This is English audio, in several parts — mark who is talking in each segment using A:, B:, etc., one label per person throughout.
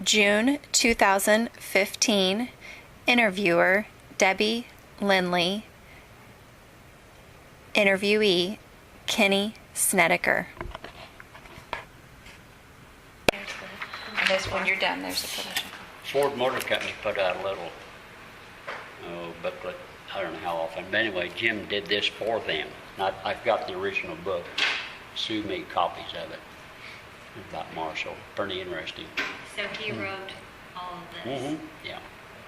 A: June 2015. Interviewer, Debbie Lindley. Interviewee, Kenny Snedeker.
B: And this, when you're done, there's a permission.
C: Ford Motor Company put out a little booklet, I don't know how often, but anyway, Jim did this for them. I've got the original book. Sue made copies of it about Marshall. Pretty interesting.
D: So he wrote all of this.
C: Mm-hmm. Yeah.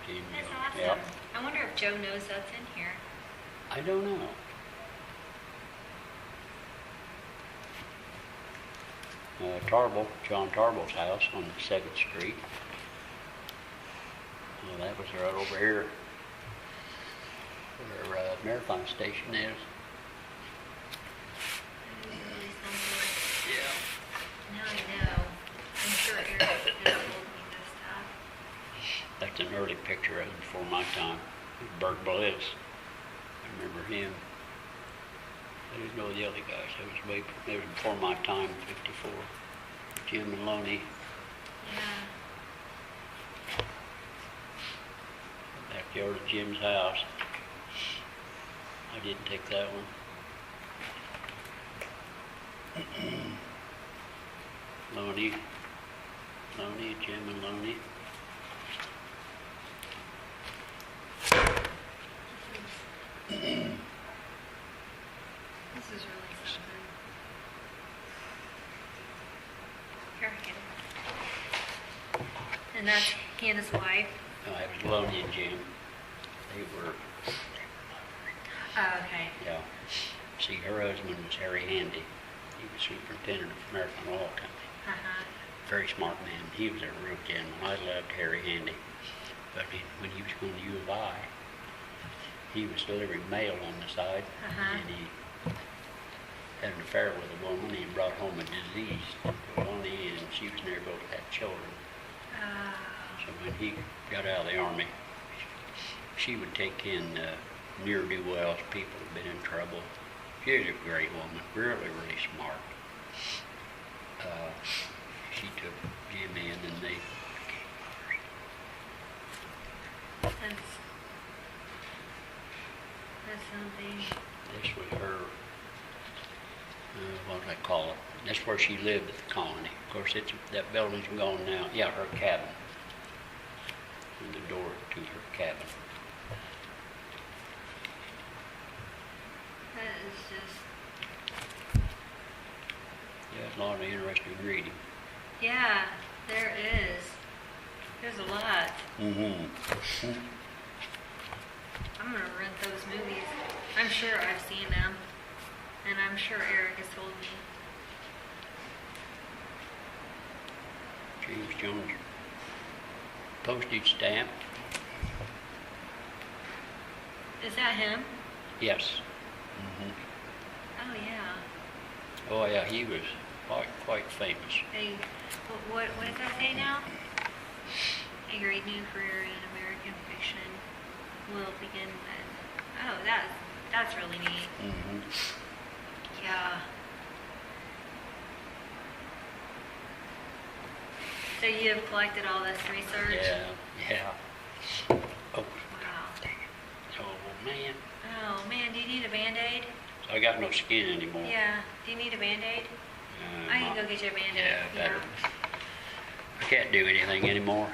C: Jim
D: That's
C: did.
D: awesome.
C: Yeah.
D: I wonder if Joe knows that's in here.
C: I don't know. John Tarbell's house on 2nd Street. Well, that was right over here where Marathon Station is.
D: That is really something.
C: Yeah.
D: Now I know. I'm sure Eric has told me this stuff.
C: That's an early picture of him before my time. Bert Bliss. I remember him. I didn't know the other guys. That was before my time, 54. Jim and Loney.
D: Yeah.
C: Backyard of Jim's house. I didn't take that one. Loney, Jim and Loney.
D: This is really something. Here, I get it. And that's he and his wife.
C: No, it was Loney and Jim. They were,
D: Oh, okay.
C: yeah. See, her husband was Harry Handy. He was superintendent of American Oil Company.
D: Uh-huh.
C: Very smart man. He was a real gentleman. I loved Harry Handy. But when he was going to U of I, he was delivering mail on the side,
D: Uh-huh.
C: and he had an affair with a woman. He brought home a disease to Lonnie, and she was never able to have children.
D: Oh.
C: So when he got out of the army, she would take in ne'er-do-wells, people who'd been in trouble. She was a great woman, really, really smart. She took Jim in, and they
D: That's something.
C: this was her, what do I call it? That's where she lived at the colony. Of course, that building's gone now. Yeah, her cabin. And the door to her cabin.
D: That is just.
C: Yeah, it's a lot of interesting reading.
D: Yeah, there is. There's a lot.
C: Mm-hmm.
D: I'm gonna rent those movies. I'm sure I've seen them, and I'm sure Eric has told me.
C: James Jones. Postage stamp.
D: Is that him?
C: Yes. Mm-hmm.
D: Oh yeah.
C: Oh yeah, he was quite famous.
D: Hey, what does that say now? A great new career in American fiction will begin with. Oh, that's really neat.
C: Mm-hmm.
D: Yeah. So you have collected all this research?
C: Yeah. Oh,
D: Wow.
C: oh man.
D: Oh man, do you need a Band-Aid?
C: I got no skin anymore.
D: Yeah. Do you need a Band-Aid? I can go get you a Band-Aid.
C: Yeah, better. I can't do anything anymore.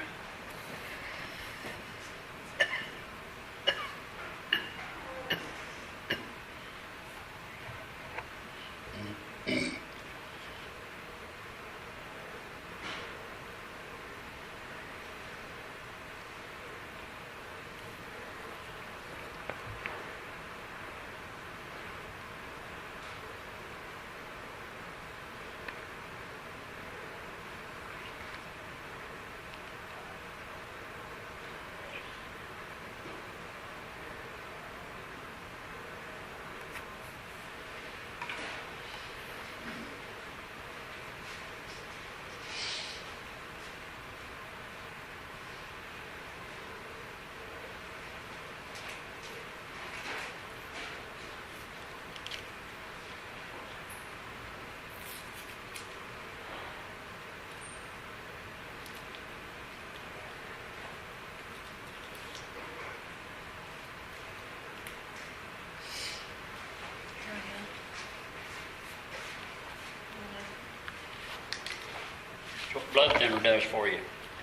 C: blood thinner does for you,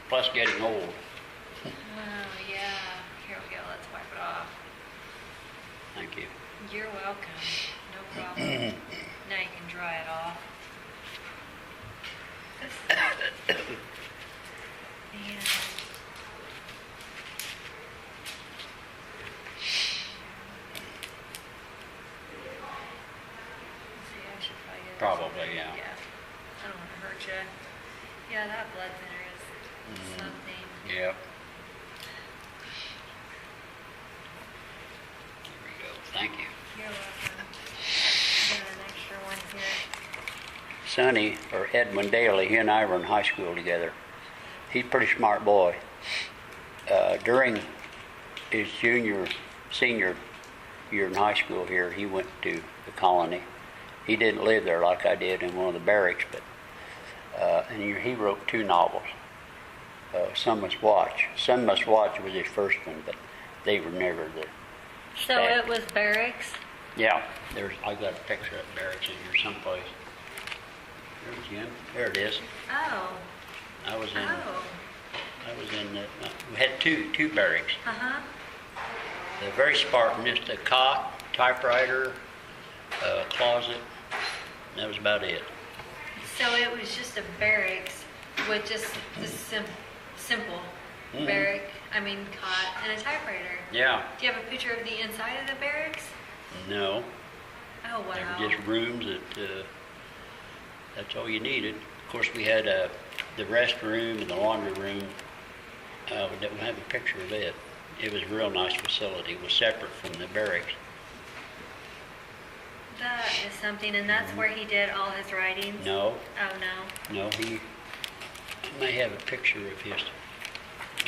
C: plus getting old.
D: Oh, yeah. Here we go. Let's wipe it off.
C: Thank you.
D: You're welcome. No problem. Now you can dry it off. And see, I should probably get
C: Probably, yeah.
D: Yeah. I don't want to hurt you. Yeah, that blood thinner is something.
C: Yep. Here we go. Thank you.
D: You're welcome. I got an extra one here.
C: Sonny, or Edwin Daily, he and I were in high school together. He's a pretty smart boy. During his senior year in high school here, he went to the colony. He didn't live there like I did in one of the barracks, but and he wrote 2 novels. Sun Must Watch. Sun Must Watch was his first one, but they were never the.
D: So it was barracks?
C: Yeah, I got a picture of barracks in here someplace. There's Jim. There it is.
D: Oh.
C: I was in.
D: Oh.
C: I was in. We had two barracks.
D: Uh-huh.
C: They're very Spartan. Just a cot, typewriter, closet. And that was about it.
D: So it was just a barracks with just the simple barrack, cot, and a typewriter.
C: Yeah.
D: Do you have a picture of the inside of the barracks?
C: No.
D: Oh, wow.
C: They were just rooms that. That's all you needed. Of course, we had the restroom and the laundry room. We don't have a picture of it. It was a real nice facility. It was separate from the barracks.
D: That is something, and that's where he did all his writings?
C: No.
D: Oh, no.
C: No, I may have a picture of his.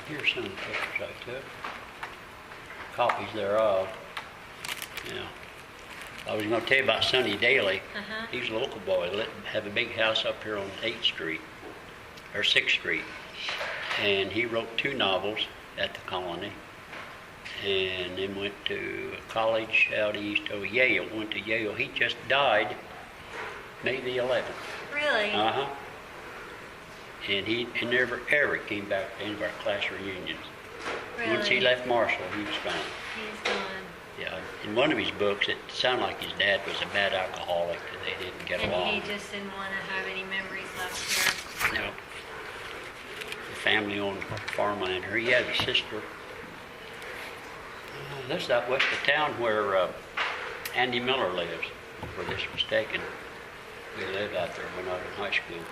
C: Here's some of the pictures I took. Copies thereof. Yeah. I was going to tell you about Sonny Daily.
D: Uh-huh.
C: He's a local boy. Have a big house up here on 8th Street, or 6th Street. And he wrote 2 novels at the colony. And then went to college out east, Yale. Went to Yale. He just died May the 11th.
D: Really?
C: Uh-huh. And he never ever came back to any of our class reunions.
D: Really?
C: Once he left Marshall, he was gone.
D: He's gone.
C: Yeah. In one of his books, it sounded like his dad was a bad alcoholic, that they didn't get along.
D: And he just didn't want to have any memories left here.
C: No. The family owned farmland here. He had a sister. This is out west of town where Andy Miller lives, where this was taken. We lived out there when I was in high school.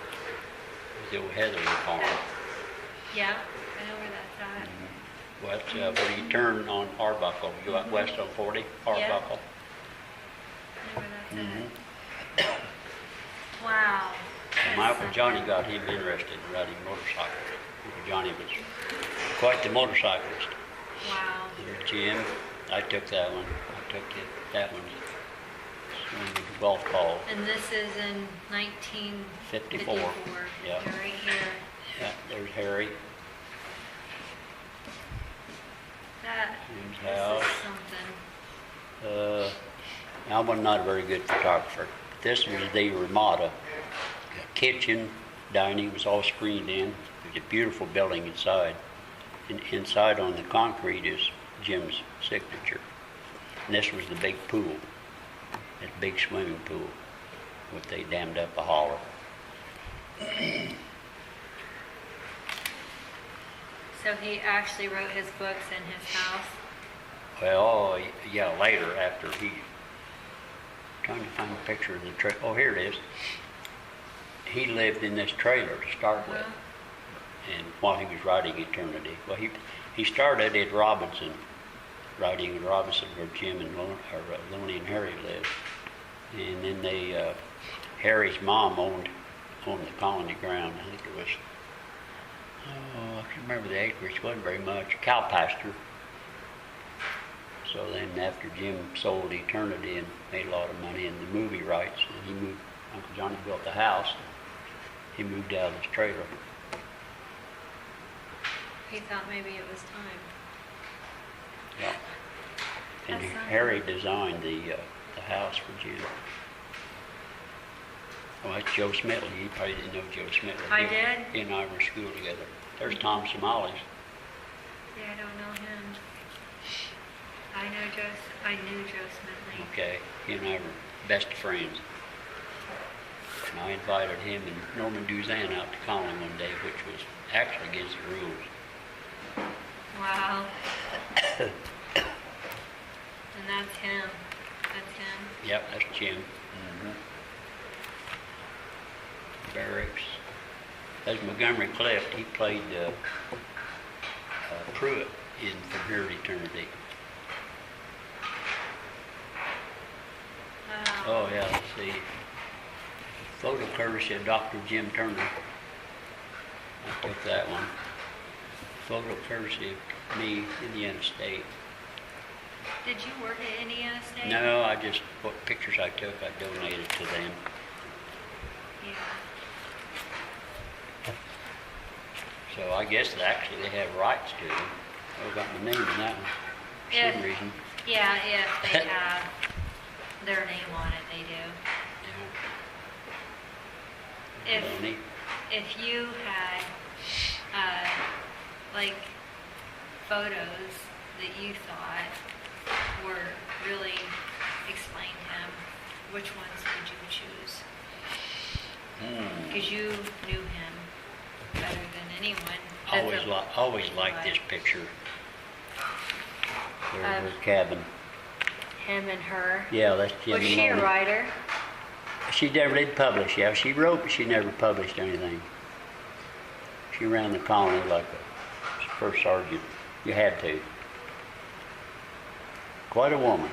C: The old Heatherly farm.
D: Yeah, I know where that's at.
C: West, where you turn on Arbuckle. You go out west on 40, Arbuckle.
D: I know where that's at. Wow.
C: And my Uncle Johnny got him interested in riding motorcycles. Uncle Johnny was quite the motorcyclist.
D: Wow.
C: There's Jim. I took that one. I took that one. Swinging the golf ball.
D: And this is in 1954.
C: 54. Yeah.
D: They're right here.
C: Yeah, there's Harry. Jim's
D: This
C: house.
D: is something.
C: I was not a very good photographer. This was the Ramada. Kitchen, dining was all screened in. It was a beautiful building inside. And inside on the concrete is Jim's signature. And this was the big pool, that big swimming pool, what they dammed up a holler.
D: So he actually wrote his books in his house?
C: Well, yeah, later after he, trying to find a picture of the trailer. Oh, here it is. He lived in this trailer to start with, and while he was writing Eternity. Well, he started at Robinson, writing in Robinson where Jim and Lonnie and Harry lived. And then Harry's mom owned the colony ground. I think it was, I can't remember the acreage, wasn't very much, cow pasture. So then after Jim sold Eternity and made a lot of money in the movie rights, and he moved, Uncle Johnny built the house, he moved out of his trailer.
D: He thought maybe it was time.
C: Yeah. And
D: That's something.
C: Harry designed the house for Jim. Well, that's Joe Smitley. You probably didn't know Joe Smitley.
D: I did?
C: He and I were in school together. There's Tom Somalis.
D: Yeah, I don't know him. I knew Joe Smithly.
C: Okay, he and I were best friends. And I invited him and Norman Duzan out to Colony one day, which was actually against the rules.
D: Wow. And that's him. That's him.
C: Yep, that's Jim. Mm-hmm. Barracks. That's Montgomery Clift. He played Pruitt in From Here to Eternity.
D: Wow.
C: Oh yeah, let's see. Photo courtesy of Dr. Jim Turner. I took that one. Photo courtesy of me, Indiana State.
D: Did you work at Indiana State?
C: No, what pictures I took, I donated to them.
D: Yeah.
C: So I guess that actually they have rights to them. I got my name in that one for
D: Yeah.
C: some reason.
D: Yeah, if they have their name on it, they do.
C: Yeah.
D: If
C: Lonnie.
D: if you had like photos that you thought were really explained him, which ones would you choose? Because you knew him better than anyone.
C: Always liked this picture. There's her cabin.
D: Him and her.
C: Yeah, that's Jim
D: Was
C: and
D: she a
C: Lonnie.
D: writer?
C: She never did publish. Yeah, she wrote, but she never published anything. She ran the colony like a first sergeant. You had to. Quite a woman.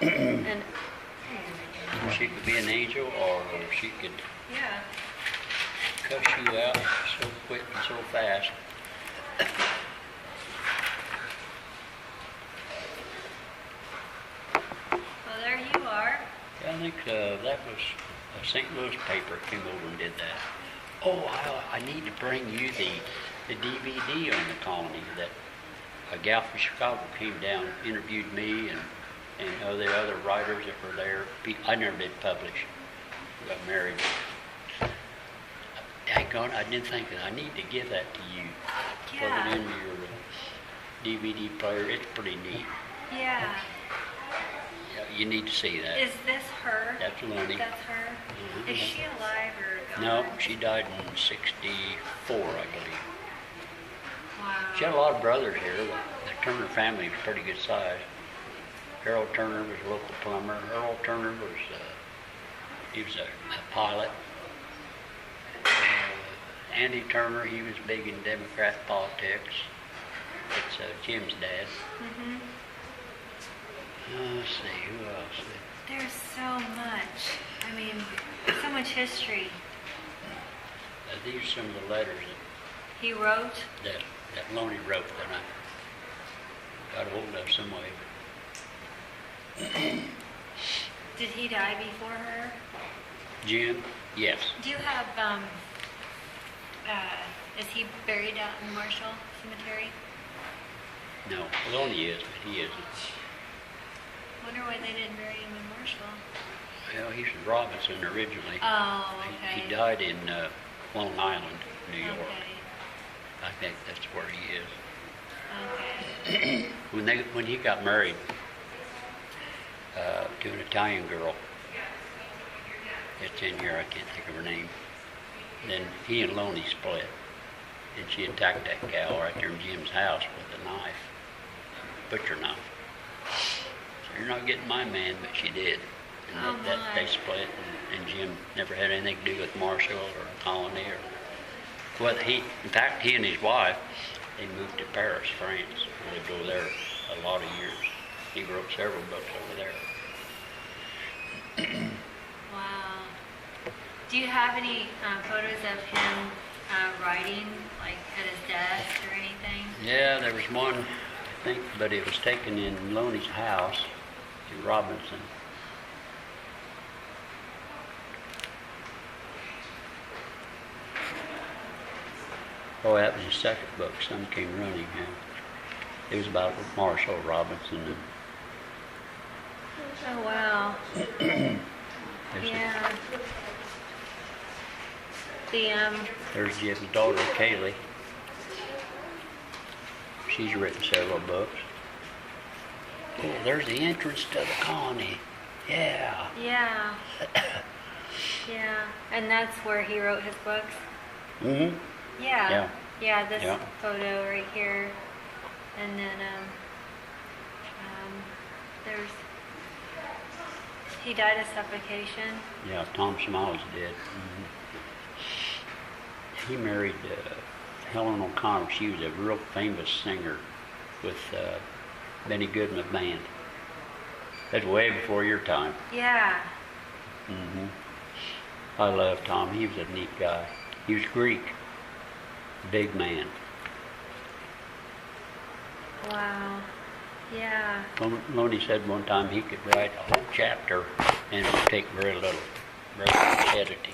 D: And
C: She could be an angel, or she could
D: yeah.
C: cuss you out so quick and so fast.
D: Well, there you are.
C: Yeah, I think that was a St. Louis paper came over and did that. Oh, I need to bring you the DVD on the colony that a gal from Chicago came down, interviewed me and the other writers that were there. I never did publish. We got married. Daggone, I didn't think that. I need to give that to you.
D: Yeah.
C: Put it in your DVD player. It's pretty neat.
D: Yeah.
C: Yeah, you need to see that.
D: Is this her?
C: That's Lonnie.
D: That's her?
C: Mhm.
D: Is she alive or
C: No,
D: gone?
C: she died in '64, I believe.
D: Wow.
C: She had a lot of brothers here. The Turner family was pretty good size. Harold Turner was a local plumber. Earl Turner was, he was a pilot. Andy Turner, he was big in Democrat politics. It's Jim's dad.
D: Mm-hmm.
C: Let's see, who else?
D: There's so much. I mean, so much history.
C: These are some of the letters
D: He wrote.
C: that Lonnie wrote that I got a hold of some way.
D: Did he die before her?
C: Jim? Yes.
D: Do you have, is he buried out in Marshall Cemetery?
C: No. Lonnie is, but he isn't.
D: Wonder why they didn't bury him in Marshall.
C: Well, he's from Robinson originally.
D: Oh, okay.
C: He died in Long Island, New York.
D: Okay.
C: I think that's where he is.
D: Okay.
C: When he got married to an Italian girl, it's in here, I can't think of her name. Then he and Lonnie split, and she attacked that gal right there in Jim's house with a knife, butcher knife. So you're not getting my man, but she did. And
D: Oh,
C: that
D: my.
C: they split, and Jim never had anything to do with Marshall or Colony or. Well, in fact, he and his wife, they moved to Paris, France. They lived over there a lot of years. He wrote several books over there.
D: Wow. Do you have any photos of him writing, like at his desk or anything?
C: Yeah, there was one, I think, but it was taken in Loney's house in Robinson. Oh, that was his second book, Some Came Running. Yeah. It was about Marshall Robinson. And
D: Oh, wow.
C: There's,
D: Yeah. The,
C: there's Jim's daughter, Kaylee. She's written several books. Oh, there's the entrance to the colony. Yeah.
D: yeah. Yeah. And that's where he wrote his books?
C: Mm-hmm.
D: Yeah.
C: Yeah.
D: Yeah, this
C: Yeah.
D: photo right here. And then, there's, he died of suffocation.
C: Yeah, Tom Smiles did. He married Helen O'Connor. She was a real famous singer with Benny Goodman Band. That's way before your time.
D: Yeah.
C: I love Tom. He was a neat guy. He was Greek. Big man.
D: Wow. Yeah.
C: Loney said one time he could write a whole chapter and it would take very little editing.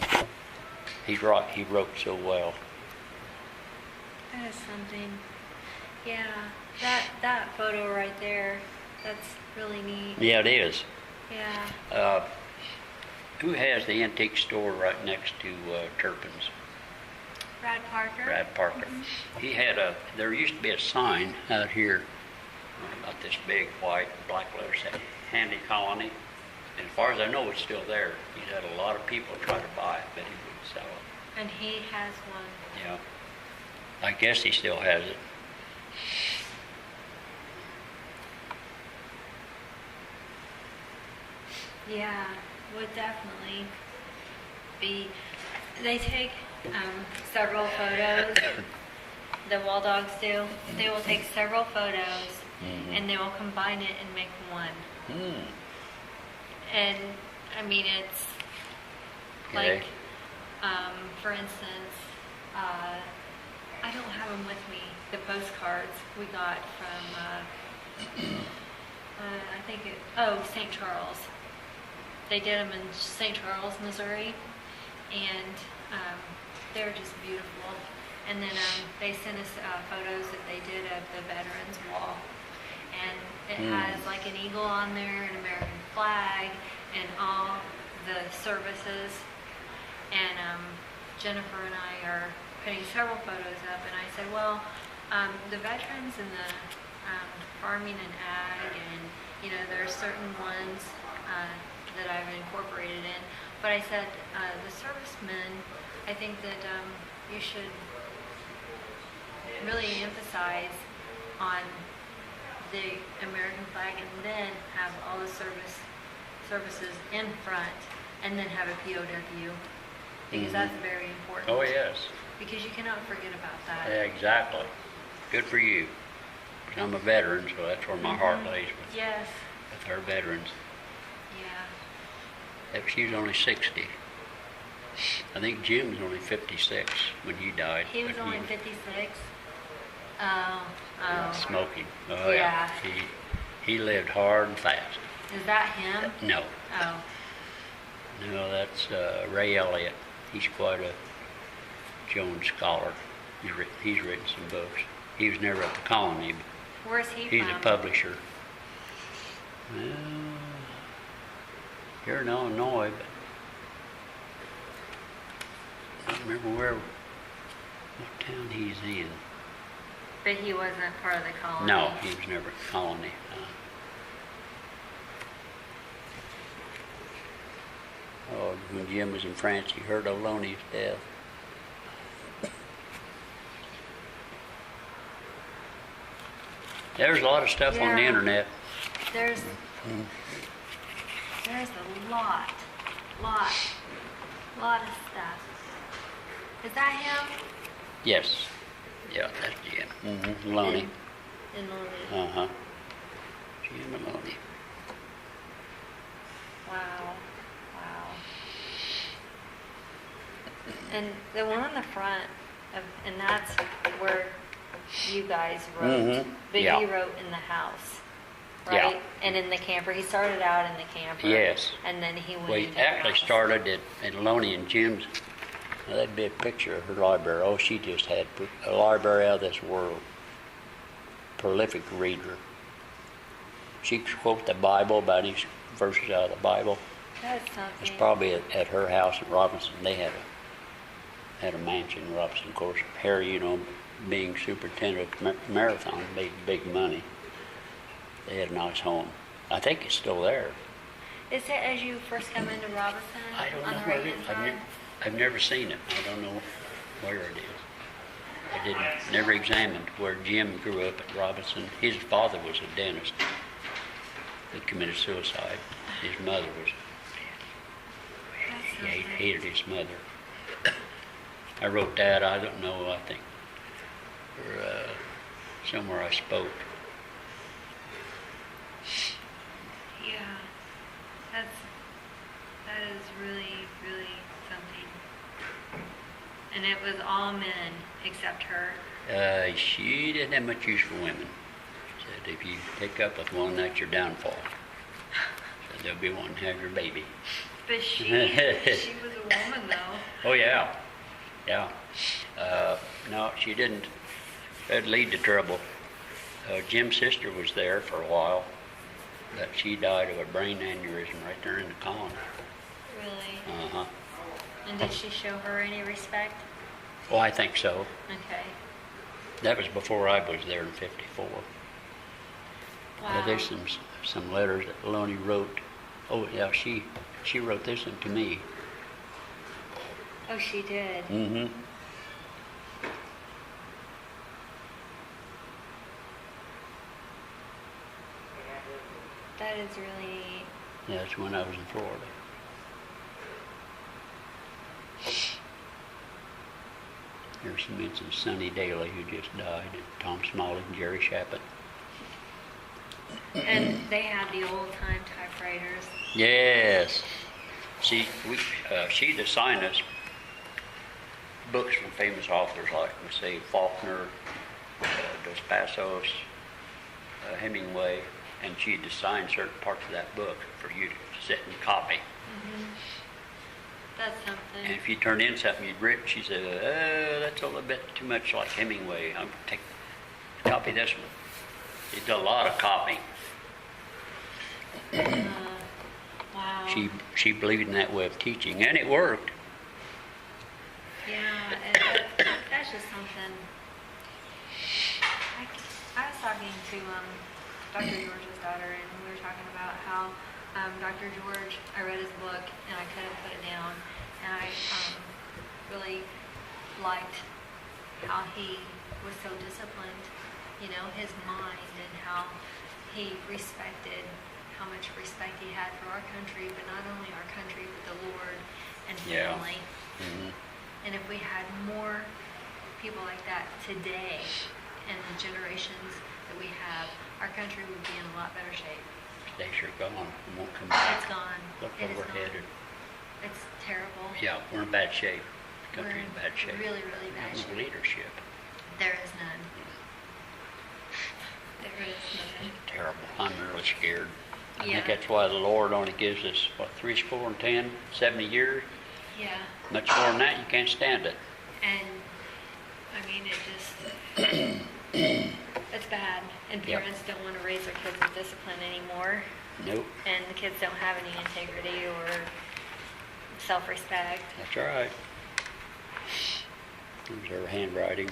C: He wrote so well.
D: That is something. Yeah. That photo right there, that's really neat.
C: Yeah, it is.
D: Yeah.
C: Who has the antique store right next to Turpin's?
D: Brad Parker.
C: Brad Parker. He had there used to be a sign out here, about this big white black letters saying Handy Colony. And as far as I know, it's still there. He's had a lot of people try to buy it, but he wouldn't sell it.
D: And he has one.
C: Yeah. I guess he still has it.
D: Yeah, would definitely be. They take several photos. The Wall Dogs do. They will take several photos and they will combine it and make one. And I mean, it's
C: Okay.
D: like, for instance, I don't have them with me. The postcards we got from, I think St. Charles. They did them in St. Charles, Missouri, and they're just beautiful. And then they sent us photos that they did of the Veterans Wall, and it has like an eagle on there, an American flag, and all the services. And Jennifer and I are putting several photos up, and I said, well, the veterans and the farming and ag, and there are certain ones that I've incorporated in. But I said, the servicemen, I think that you should really emphasize on the American flag, and then have all the services in front, and then have a POW, because that's very important.
C: Oh, yes.
D: Because you cannot forget about that.
C: Yeah, exactly. Good for you. I'm a veteran, so that's where my heart lays
D: Yes.
C: with our veterans.
D: Yeah.
C: She was only 60. I think Jim was only 56 when he died.
D: He was
C: but
D: only 56. Oh.
C: Smoking. Oh,
D: Yeah.
C: He lived hard and fast.
D: Is that him?
C: No.
D: Oh.
C: No, that's Ray Elliott. He's quite a Jones scholar. He's written some books. He was never at the colony, but
D: Where's he
C: he's
D: from?
C: a publisher. Well, here in Illinois, but I don't remember what town he's in.
D: But he wasn't part of the colony.
C: No, he was never at the colony. When Jim was in France, he heard of Loney's death. There's a lot of stuff on the
D: Yeah.
C: internet.
D: There's a lot of stuff. Is that him?
C: Yes. Yeah, that's Jim. Loney.
D: In Loney.
C: Uh-huh. Jim and Loney.
D: Wow. And the one on the front, and that's where you guys wrote, but
C: Yeah.
D: he wrote in the house,
C: Yeah.
D: right? And in the camper. He started out in the camper.
C: Yes.
D: And then he went
C: We
D: into
C: actually
D: the house.
C: started at Loney and Jim's. Now, that'd be a picture of her library. Oh, she just had a library out of this world. Prolific reader. She could quote the Bible about verses out of the Bible.
D: That's
C: It's
D: something.
C: probably at her house in Robinson. They had a mansion in Robinson. Of course, Harry, being superintendent of Marathon, made big money. They had a nice home. I think it's still there.
D: Is it as you first come into Robinson
C: I don't
D: on
C: know
D: the
C: where
D: right
C: it
D: hand
C: is.
D: side?
C: I've never seen it. I don't know where it is. I never examined where Jim grew up at Robinson. His father was a dentist that committed suicide. His mother was,
D: That's
C: he
D: something.
C: hated his mother. I wrote that, I don't know, I think, or, somewhere I spoke.
D: Yeah, that is really, really something. And it was all men except her.
C: She didn't have much use for women. Said if you take up with one, that's your downfall. Said there'll be one to have your baby.
D: But she was a woman though.
C: Oh yeah, yeah. No, she didn't. That'd lead to trouble. Jim's sister was there for a while, but she died of a brain aneurysm right there in the con.
D: Really?
C: Uh-huh.
D: And did she show her any respect?
C: Oh, I think so.
D: Okay.
C: That was before I was there in '54.
D: Wow.
C: There's some letters that Lonnie wrote. Oh yeah, she wrote this one to me.
D: Oh, she did.
C: Mm-hmm.
D: That is really neat.
C: That's when I was in Florida. There's some mentions Sonny Daily, who just died, and Tom Smalley and Jerry Shappett.
D: And they had the old time typewriters.
C: Yes. See, she'd assign us books from famous authors like, say, Faulkner, Dos Passos, Hemingway, and she'd assign certain parts of that book for you to sit and copy.
D: That's
C: And
D: something.
C: if you turned in something you'd written, she said, that's a little bit too much like Hemingway. I'm going to copy this one. She did a lot of copying.
D: Wow.
C: She believed in that way of teaching, and it worked.
D: Yeah, that's just something. I was talking to Dr. George's daughter, and we were talking about how Dr. George, I read his book, and I couldn't put it down, and I really liked how he was so disciplined, his mind, and how he respected, how much respect he had for our country, but not only our country, but the Lord and
C: Yeah.
D: family.
C: Mm-hmm.
D: And if we had more people like that today, and the generations that we have, our country would be in a lot better shape.
C: Days are gone and won't come back.
D: It's gone.
C: Look
D: It
C: where
D: is
C: we're
D: gone.
C: headed.
D: It's terrible.
C: Yeah, we're in bad shape. The
D: We're
C: country's in bad shape.
D: really, really bad
C: No
D: shape.
C: leadership.
D: There is none. There is none.
C: Terrible. I'm really scared. I
D: Yeah.
C: think that's why the Lord only gives us, 70 years?
D: Yeah.
C: Much more than that, you can't stand it.
D: And, I mean, it just, it's bad. And
C: Yep.
D: parents don't want to raise their kids with discipline anymore.
C: Nope,
D: And the kids don't have any integrity or self-respect.
C: that's all right. There's her handwriting.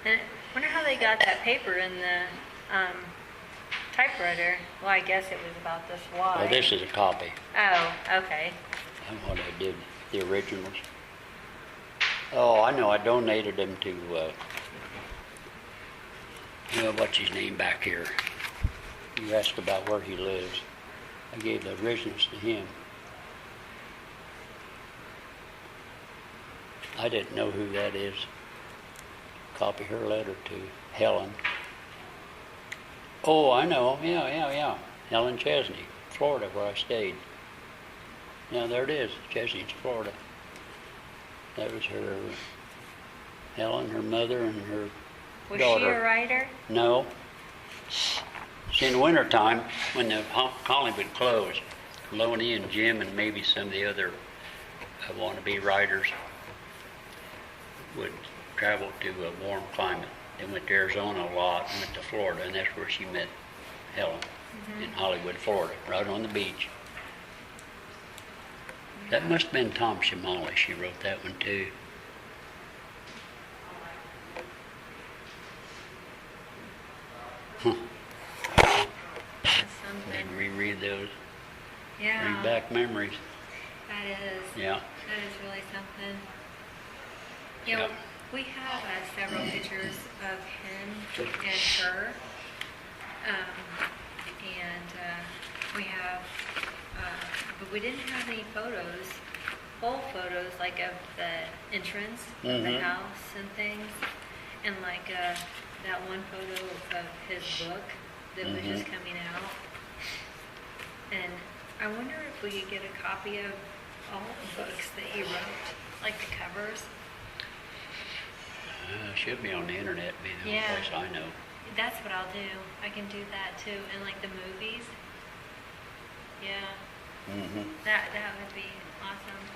D: And I wonder how they got that paper in the typewriter. Well, I guess it was about this wide.
C: Well, this is a copy.
D: Oh, okay.
C: That's what I did, the originals. Oh, I know, I donated them to, what's his name back here? You asked about where he lives. I gave the originals to him. I didn't know who that is. Copy her letter to Helen. Oh, I know, yeah. Helen Chesney, Florida, where I stayed. Now there it is, Chesney's Florida. That was her, Helen, her mother, and her
D: Was
C: daughter.
D: she a writer?
C: No. See, in the wintertime, when the colony would close, Lonnie and Jim and maybe some of the other wannabe writers would travel to a warm climate. They went to Arizona a lot, went to Florida, and that's where she met Helen. in Hollywood, Florida, right on the beach. That must have been Tom Shamali. She wrote that one too. Huh.
D: That's
C: Need
D: something.
C: to reread those.
D: Yeah.
C: Bring back memories.
D: That is.
C: Yeah.
D: That is really something. You know,
C: Yeah.
D: we have several pictures of him and her. We have, but we didn't have any photos, full photos, like of the entrance of the
C: Mhm.
D: house and things. And like that one photo of his book that was just coming out. And I wonder if we could get a copy of all the books that he wrote, like the covers.
C: Should be on the internet, be the only
D: Yeah.
C: place I know.
D: That's what I'll do. I can do that too. And like the movies. Yeah,
C: Mm-hmm.
D: that would be awesome.